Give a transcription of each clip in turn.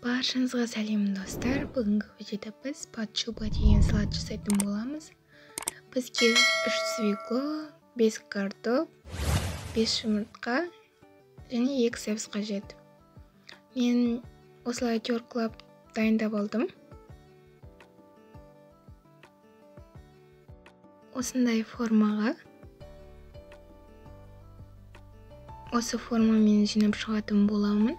Баршаңызға сәлем достар. Бүгінгі видеода біз пачуба деген салат жасайтын боламыз. Бізге 3 свекло, 5 картоп, 5 жұмыртқа және 2 сәбіз қажет. Мен осылай тёркілап дайындап алдым. Осындай формаға. Осы формамен жинап шығатын боламын.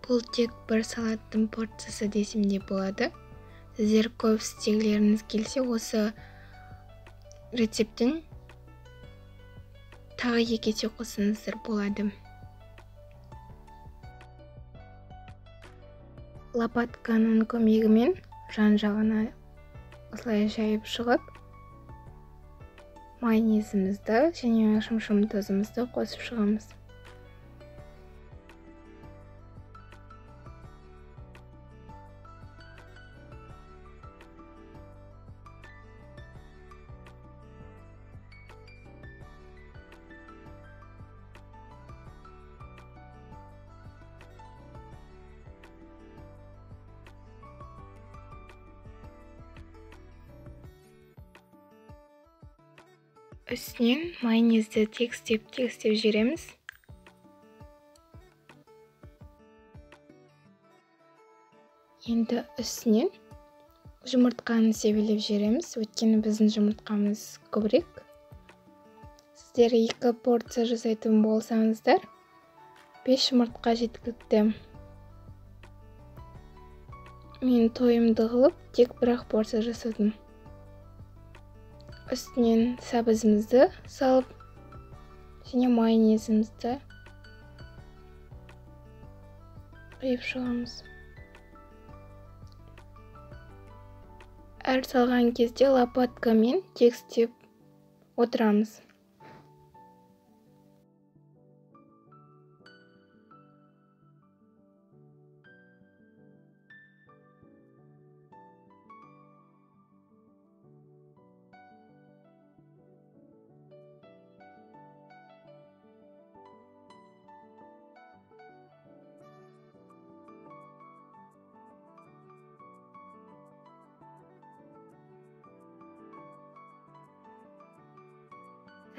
Бұл тек бір салаттың порциясы десем де болады. Сіздер көп істегілеріңіз келсе, осы рецептін тағы 2 есе қосыңыздар болады. Лопатканың көмегімен жан-жағына осылай жайып шығып, майонезімізді және шымшым тұзымызды қосып шығамыз. Үстінен майонезді тегістеп жібереміз. Енді үстінен жұмыртқаны себелеп жібереміз, өйткені біздің жұмыртқамыз көбірек. Сіздер 2 порция жасайтын болсаңыздар, 5 жұмыртқа жеткілікті. Мен тойымды қылып, тек 1 порция жасадым. Үстінен сәбізімізді салып, және майонезімізді құйып шығамыз. Әр салған кезде лопаткамен тегістеп отырамыз.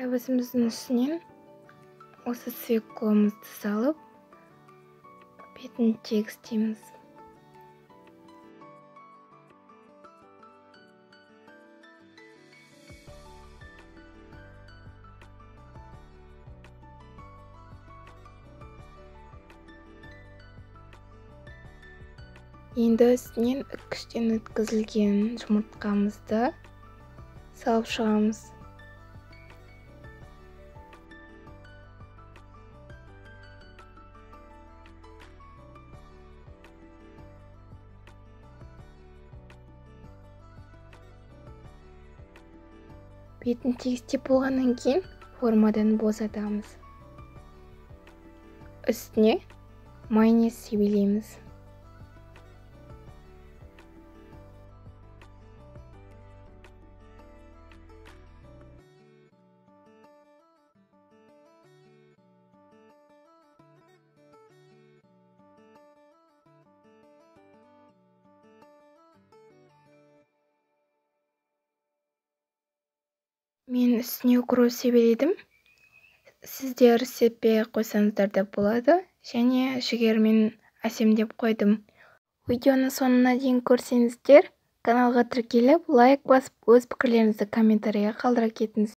Сәбізіміздің үстінен осы свекломызды салып, бетін тегістейміз. Енді үстінен үккіштен өткізілген жұмыртқамызды салып шығамыз. Бетін тегістеп болғаннан кейін формадан босатамыз. Үстіне майонез себелейміз. Мен үстіне укроп себеледім. Сіздер сеппей қойсаңыздар да болады, және жүгерімен әсемдеп қойдым. Видеоны соңына дейін көрсеңіздер, каналға тіркеліп, лайк басып, өз пікірлеріңізді комментарийға қалдыра кетіңіз.